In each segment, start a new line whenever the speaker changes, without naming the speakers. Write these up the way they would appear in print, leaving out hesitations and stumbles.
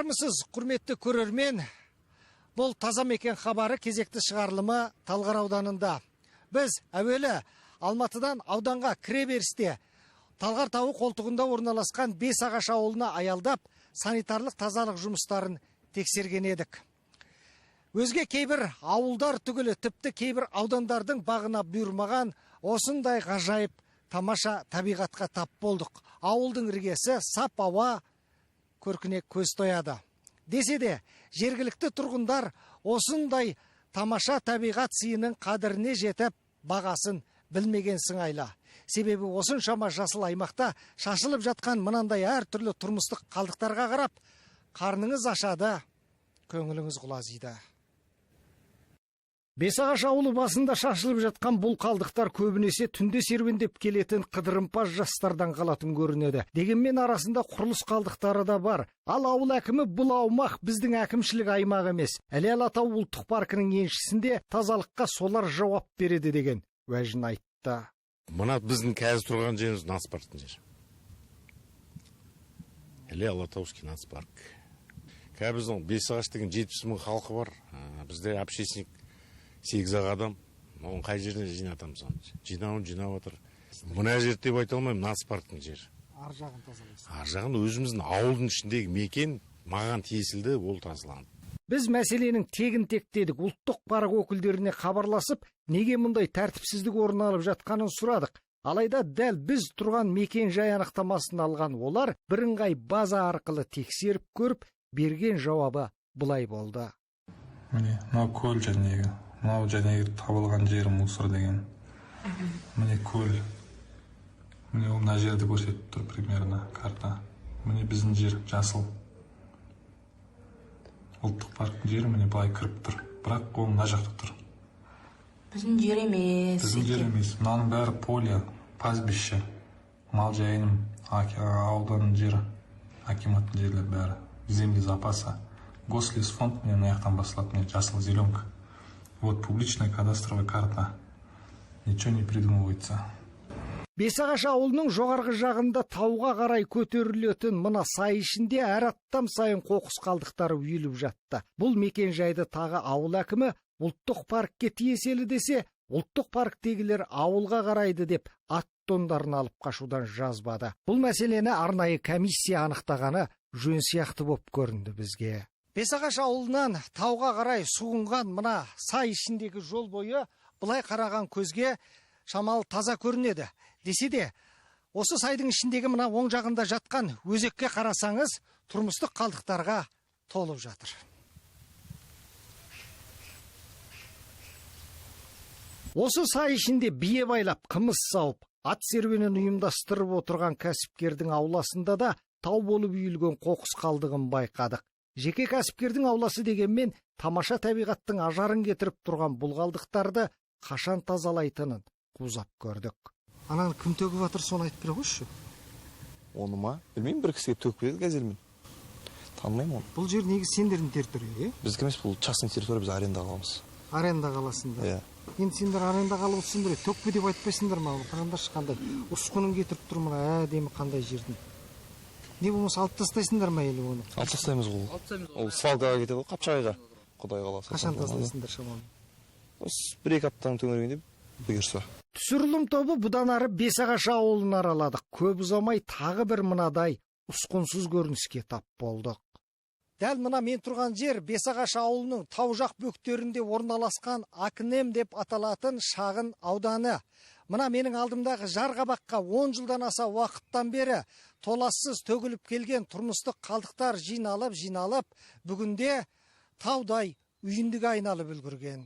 Армысыз, құрметті көрермен. Бұл таза мекен хабары кезекті шығарылымы Талғар ауданында. Біз әуелі Алматыдан ауданға кіре берісте Талғар тауы қолтығында орналасқан Бесағаш ауылына аялдап, санитарлық тазалық жұмыстарын тексерген едік. Өзге кейбір ауылдар түгілі, тіпті кейбір аудандардың бағына бұйырмаған осындай ғажайып тамаша табиғатқа тап болдық. Ауылдың іргесі сап ауа көркіне көз тояды. Десе де, жергілікті тұрғындар осындай тамаша табиғат сыйының қадіріне жетіп, бағасын білмеген сыңайлы. Себебі осыншама жасыл аймақта шашылып жатқан мынандай әртүрлі тұрмыстық қалдықтарға қарап, қарныңыз ашады, көңіліңіз құлазиды. Бесағаш ауылы басында шашылып жатқан бұл қалдықтар көбінесе түнде серуендеп келетін қыдырымпаз жастардан қалатын көрінеді. Дегенмен арасында құрылыс қалдықтары да бар. Ал ауыл әкімі бұл аумақ біздің әкімшілік аймақ емес. Іле Алатау ұлттық паркінің еншісінде тазалыққа солар жауап береді деген уәжін айтты.
Мына біздің қазір тұрған жеріміз нацпарктың жері. Іле Алатауский нацпарк. Біздің Бесағаш деген 70 мың халқы бар. Бізде общественник 8 адам, оның қай жеріне жинатамыз оны. Жинап отыр. Мына жер деп айта алмаймын, нацпарктың жері.
Ар жағын тазалайсыз.
Ар жағын өзіміздің ауылдың ішіндегі мекен маған тиесілді, ол тазаланды.
Біз мәселенің тегін тектедік. Ұлттық парк өкілдеріне хабарласып, неге мұндай тәртіпсіздік орын алып жатқанын сұрадық. Алайда дәл біз тұрған мекен жай анықтамасын алған олар бірыңғай база арқылы тексеріп көріп, берген жауабы бұлай болды.
Міне, мынау көл жәнегі. Мынау жәнегі табылған жер мусор деген. Міне көл. Міне мына жерді көрсетіп тұр примерно карта. Міне біздің жер жасыл. Ұлттық парктың жері міне былай кіріп тұр. Бірақ ол мына жақта тұр.
Біздің жер емес.
Біздің жер емес. Мынаның бәрі поле, пастбище, мал жайының, ауданның жері, акиматтың жерлері бәрі. Земли запаса. Гослесфонд мне наяқтан басылады, мне жасыл зеленка. Вот публичная кадастровая карта. Ничего не придумывается.
Бесағаш ауылының жоғарғы жағында тауға қарай көтерілетін мына сай ішінде әр аттам сайын қоқыс қалдықтары үйіліп жатты. Бұл мекен жайды тағы ауыл әкімі ұлттық паркке тиесілі десе, ұлттық парктегілер ауылға қарайды деп ат тондарын алып қашудан жазбады. Бұл мәселені арнайы комиссия анықтағаны жөн сияқты боп көрінді бізге. Бесағаш ауылынан тауға қарай суынған мына сай ішіндегі жол бойы бұлай қараған көзге шамалы таза көрінеді. Десе де, осы сайдың ішіндегі мына оң жағында жатқан өзекке қарасаңыз, тұрмыстық қалдықтарға толып жатыр. Осы сай ішінде бие байлап, қымыз сауып, ат серуенін ұйымдастырып отырған кәсіпкердің ауласында да тау болып үйілген қоқыс қалдығын байқадық. Жеке кәсіпкердің ауласы дегенмен тамаша табиғаттың ажарын кетіріп тұрған бұл қалдықтарды қашан тазалайтынын қузап көрдік. Ананы кім төгіп жатыр, соны айтып бере қойшы.
Оны ма? Білмеймін, бір кісіге төгіп береді газелмен. Танымаймын оны.
Бұл жер негізі сендердің территория,
Біздікі емес, бұл частный территория, біз аренда қаламыз.
Аренда қаласында.
Иә.
Енді сендер аренда қалып отырсыңдар, төкпе деп айтпайсыңдар ма? Қараңдаршы қандай ұсқынын кетіріп тұр мына әдемі қандай жердің. Не болмаса алып тастайсыңдар ма елі оны?
Алып тастаймыз ол. Ол свалкаға кетеді ғой, Қапшағайға. Құдай қаласа.
Қашан тастайсыңдар шамалы?
Осы 1-2 аптаның төңірегінде бұйырса.
Түсірілім тобы бұдан ары Бесағаш ауылын араладық. Көп ұзамай тағы бір мынадай ұсқынсыз көрініске тап болдық. Дәл мына мен тұрған жер Бесағаш ауылының тау жақ бөктерінде орналасқан Акнем деп аталатын шағын ауданы. Мына менің алдымдағы жарғабаққа 10 жылдан аса уақыттан бері толассыз төгіліп келген тұрмыстық қалдықтар жиналып, бүгінде таудай үйіндіге айналып үлгірген.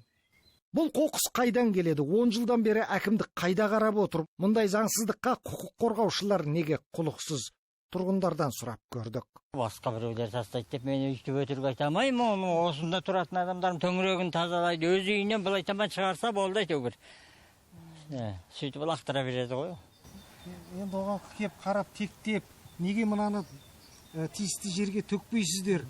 Бұл қоқыс қайдан келеді? 10 жылдан бері әкімдік қайда қарап отыр? Мұндай заңсыздыққа құқық қорғаушылар неге құлықсыз? Тұрғындардан сұрап көрдік.
Басқа біреулер тастайды деп мен өйтіп өтірік айта алмаймын. Осында тұратын адамдардың төңірегін тазалайды. Өз үйінен былай таман шығарса болды әйтеуір. Сөйтіп лақтыра береді ғой.
Енді оған кеп қарап тектеп, неге мынаны тиісті жерге төкпейсіздер?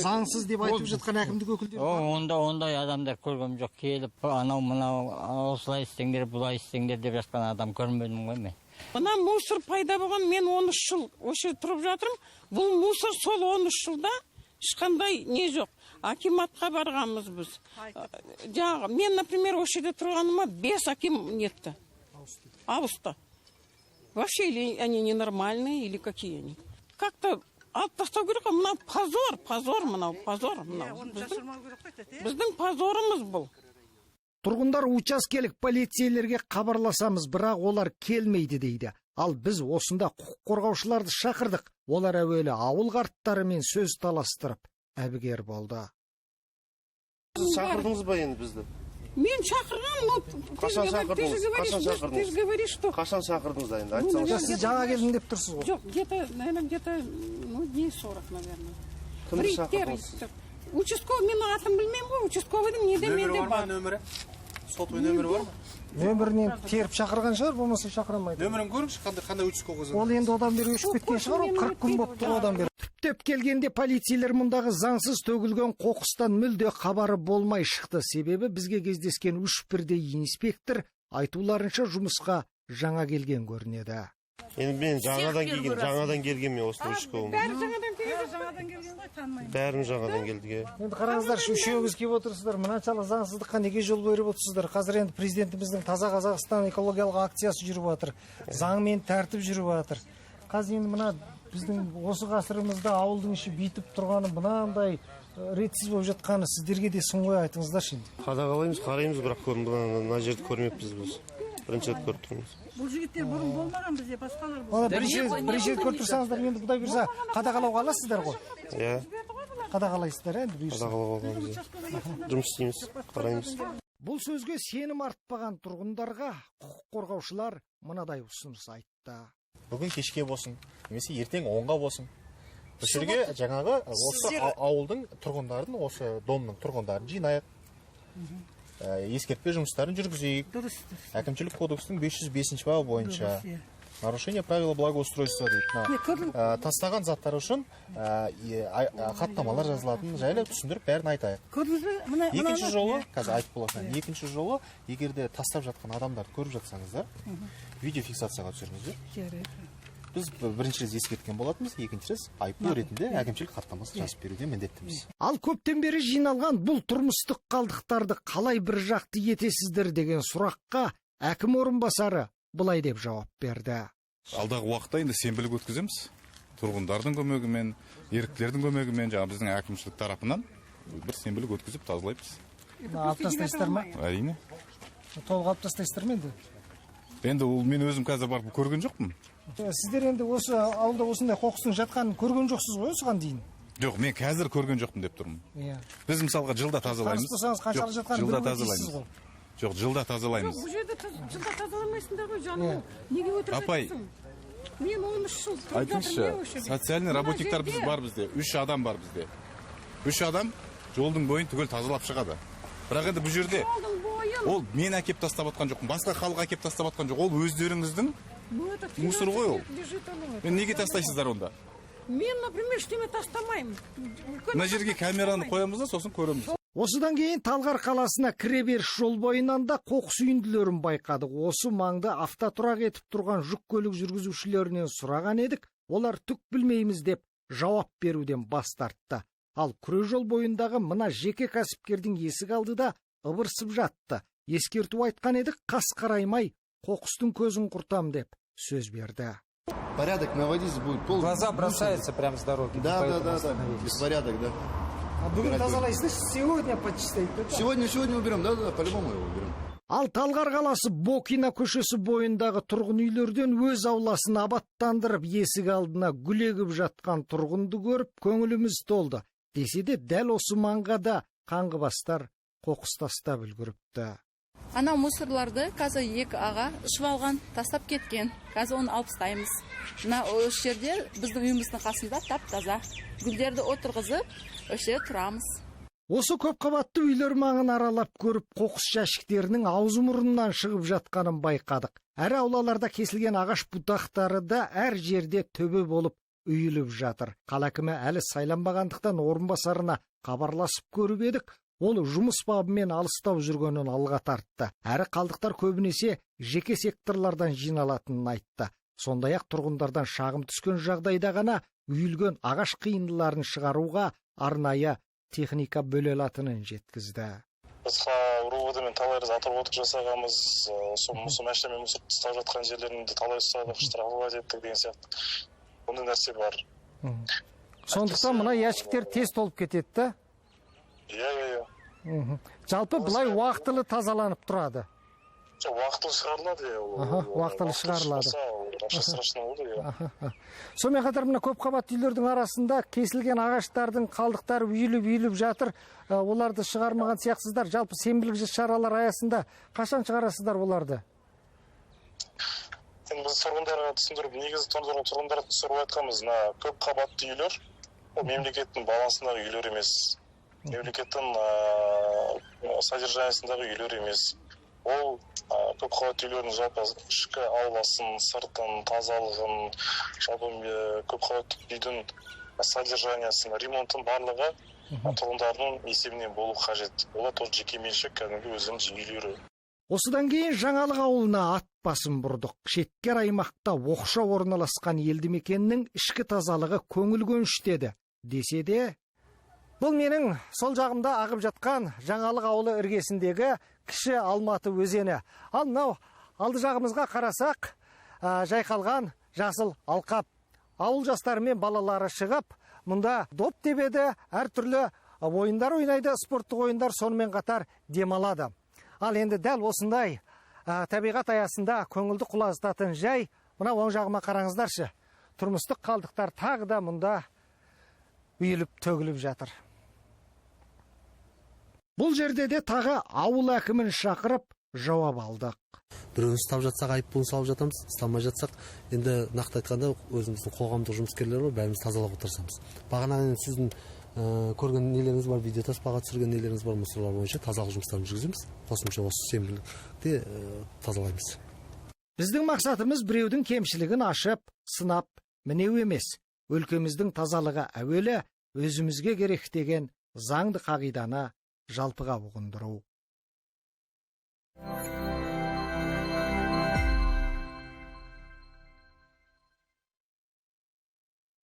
Заңсыз деп айтып жатқан әкімдік өкілдері бар.
Ондай адамдар көргем жоқ. Келіп, анау мынау осылай істеңдер, бұлай істеңдер деп жатқан адам көрмедім ғой мен.
Мына мусор пайда болған, мен 13 жыл осы тұрып жатырмын. Бұл мусор сол 13 жылда ешқандай не жоқ. Акиматқа барғанбыз біз. Жаңағы, мен, например, осы жерде тұрғаныма 5 аким нетті. Ауысты. Вообще, или они ненормальные, или какие они. Как-то алып тастау керек, мынау позор, мынау. Біздің позорымыз бұл.
Тұрғындар учаскелік полицейлерге хабарласамыз, бірақ олар келмейді дейді. Ал біз осында құқық қорғаушыларды шақырдық. Олар әуелі ауыл қарттарымен сөз таластырып, әбігер болды.
Шақырдыңыз ба енді бізді?
Мен шақырған,
Қашан шақырдыңыз?
Ты же говоришь, что...
Қашан шақырдыңыз енді? Айтсаңыз.
Сіз жаңа келдім деп тұрсыз ғой.
Жоқ, где-то, дней 40, наверное.
Кімді шақырдыңыз?
Участковый, мен атын білмеймін ғой, участковыйдың неде менде бар.
Нөмірі? Сотовый нөмірі бар ма?
Нөмірінен теріп шақырған шығар, болмаса шақырамайды.
Нөмірін көріңізші, қандай участковый?
Ол енді одан бері өшіп кеткен шығар, 40 күн болып тұр одан бері. Түптеп келгенде полицейлер мұндағы заңсыз төгілген қоқыстан мүлде хабары болмай шықты. Себебі бізге кездескен 3 бірдей инспектор айтуларынша жұмысқа жаңа келген көрінеді.
Енді мен жаңадан келген мен осы участковым.
Бәрі жаңадан келген ғой, танымаймын.
Бәрін жаңадан келдіге.
Енді қараңыздар, үшеуіңіз келіп отырсыздар, мынаншалық заңсыздыққа неге жол беріп отырсыздар? Қазір енді президентіміздің Таза Қазақстан экологиялық акциясы жүріп жатыр. Заңмен тәртіп жүріп жатыр. Қазір енді мына біздің осы ғасырымызда ауылдың іші бүйтіп тұрғаны, мынандай ретсіз болып жатқаны сіздерге де сын ғой, айтыңыздаршы енді.
Қадағалаймыз, қараймыз, бірақ мына жерді көрмеппіз біз. Бірінші рет көріп тұрмыз.
Бұл жігіттер бұрын болмаған бізде, басқалар бұл.
Оны бірінші рет көріп тұрсаңыздар, енді Құдай бұйырса қадағалауға аласыздар ғой.
Иә.
Қадағалайсыздар енді бұйырса.
Қадағалауға аламыз. Жұмыс істейміз, қараймыз.
Бұл сөзге сенім артпаған тұрғындарға құқық қорғаушылар мынадай ұсыныс айтты.
Бүгін кешке болсын, немесе ертең 10-ға болсын. Бұл жерге жаңағы осы ауылдың тұрғындарын, осы домның тұрғындарын жинайық. Ескертпе жұмыстарын жүргізейік. Әкімшілік кодекстің 505 бабы бойынша нарушение правила благоустройства дейді. Тастаған заттар үшін хаттамалар жазылатын жайлы түсіндіріп бәрін айтайық. Екінші жолы, қазір айтып боласың, екінші жолы, егерде тастап жатқан адамдарды көріп жатсаңыздар, видеофиксацияға түсіріңіздер. Біз бірінші рет ескерткен болатынбыз, екінші рет айыппұл ретінде әкімшілік хаттамасын жазып беруге міндеттіміз.
Ал көптен бері жиналған бұл тұрмыстық қалдықтарды қалай бір жақты етесіздер деген сұраққа әкім орынбасары былай деп жауап берді.
Алдағы уақытта енді сенбілік өткіземіз. Тұрғындардың көмегімен, еріктілердің көмегімен, жаңа біздің әкімшілік тарапынан бір сенбілік өткізіп тазалаймыз.
Алып тастайсыздар ма?
Әрине.
Толық алып тастайсыздар ма енді?
Енді ол мен өзім қазір барып көрген жоқпын.
Сіздер енді осы ауылда осындай қоқыстың жатқанын көрген жоқсыз ғой осыған дейін?
Жоқ, мен қазір көрген жоқпын деп тұрмын. Біз мысалға жылда тазалаймыз.
Қаншалық жатқанын
жылда тазалаймыз. Жоқ, жылда тазалаймыз.
Бұл жерде жылда тазаламайсыңдар ғой, жаным. Неге өтірік айтасың? Мен 13 жыл тұрып
айтыңызшы, социальный работниктар біз бар бізде. 3 адам бар бізде. 3 адам жолдың бойын түгел тазалап шығады. Бірақ енді бұл жерде ол мен әкеп тастап атқан жоқпын, басқа халық әкеп тастап атқан жоқ. Ол өздеріңіздің мусор ғой ол. Мен неге тастайсыздар онда?
Мен, например, ештеңе тастамаймын.
Мына жерге камераны қоямыз да, сосын көреміз.
Осыдан кейін Талғар қаласына кіреберіс жол бойынан да қоқыс үйінділерін байқадық. Осы маңда автотұрақ етіп тұрған жүк көлік жүргізушілерінен сұраған едік, олар түк білмейміз деп жауап беруден бас тартты. Ал күре жол бойындағы мына жеке кәсіпкердің есік алды да ыбырсып жатты. Ескерту айтқан едік, қас қараймай қоқыстың көзін құртам деп сөз берді.
Порядок наводить будет.
Глаза бросаются прямо с дороги.
Да. Беспорядок, да.
А бүгін тазалайсыз, сегодня почистаете?
Сегодня уберем, да, по-любому его уберем.
Ал Талғар қаласы Бокина көшесі бойындағы тұрғын үйлерден өз ауласын абаттандырып, есік алдына гүл егіп жатқан тұрғынды көріп, көңіліміз толды. Десе де дәл осы маңға да қаңғыбастар қоқыс тастап үлгіріпті.
Ана мусорларды қазір екі аға ішіп алған, тастап кеткен. Қазір оны алып тастаймыз. Мына осы жерде біздің үйіміздің қасында тап-таза. Гүлдерді отырғызып, осы жерде тұрамыз.
Осы көп қабатты үйлер маңын аралап көріп, қоқыс жәшіктерінің аузы мұрнынан шығып жатқанын байқадық. Әр аулаларда кесілген ағаш бұтақтары да әр жерде төбе болып үйіліп жатыр. Қала әкімі әлі сайланбағандықтан орынбасарына хабарласып көріп едік. Ол жұмыс бабымен алыстау жүргенін алға тартты. Әрі қалдықтар көбінесе жеке секторлардан жиналатынын айтты. Сондай-ақ тұрғындардан шағым түскен жағдайда ғана үйілген ағаш қиындыларын шығаруға арнайы техника бөле алатынын жеткизди.
Біз роводымен талай раз оторводок жасағанбыз, сол машинамен мусор тастап жатқан жерлерінде талай ұстадық, штрафовать еттік деген сияқты. Ондай нәрсе бар.
Сондықтан мына ящиктер тез толып кетеді да?
Иә.
Жалпы былай уақытылы тазаланып тұрады.
Уақытылы шығарылады.
Уақытылы шығарылады.
Страшно болды.
Сонымен қатар мына көп қабатты үйлердің арасында кесілген ағаштардың қалдықтары үйіліп жатыр. Оларды шығармаған сияқсыздар. Жалпы сенбілік шаралар аясында қашан шығарасыздар оларды?
Біз тұрғындарға түсіндіріп, негізі тұрғындарға түсіндіріп айтқанбыз, көп қабатты үйлер ол мемлекеттің балансындағы үйлер емес. Мемлекеттің содержаниясындағы үйлер емес. Ол көп қабатты үйлердің жалпы ішкі ауласын, сыртын, тазалығын, жалпы көп қабатты үйдің содержаниясын, ремонтын барлығы тұрғындардың есебінен болу қажет. Олар тоже жеке меншік кәдімгі өзінің үйлері.
Осыдан кейін Жаңалық ауылына ат басын бұрдық. Шеткер аймақта оқшау орналасқан елді мекеннің ішкі тазалығы көңіл көншітеді. Десе де, бұл менің сол жағымда ағып жатқан Жаңалық ауылы іргесіндегі кіші Алматы өзені. Ал мынау алды жағымызға қарасақ, жайқалған жасыл алқап. Ауыл жастары мен балалары шығып, мұнда доп тебеді, әртүрлі ойындар ойнайды, спорттық ойындар сонымен қатар демалады. Ал енді дәл осындай табиғат аясында көңілді құлазытатын жай, мына оң жағыма қараңыздаршы. Тұрмыстық қалдықтар тағы да мұнда үйіліп төгіліп жатыр. Бұл жерде де тағы ауыл әкімін шақырып жауап алдық.
Біреуін ұстап жатсақ, айыппұлын салып жатамыз, ұстамай жатсақ, енді нақты айтқанда өзіміздің қоғамдық жұмыскерлер бар, бәріміз тазалауға тырысамыз. Бағана сіздің көрген нелеріңіз бар, видео таспаға түсірген нелеріңіз бар, мұсырлар бойынша тазалық жұмыстарын жүргіземіз. Қосымша осы сенбілікте тазалаймыз.
Біздің мақсатымыз біреудің кемшілігін ашып, сынап, мінеу емес. Өлкеміздің тазалығы әуелі өзімізге керек деген заңды қағиданы жалпыға ұғындыру.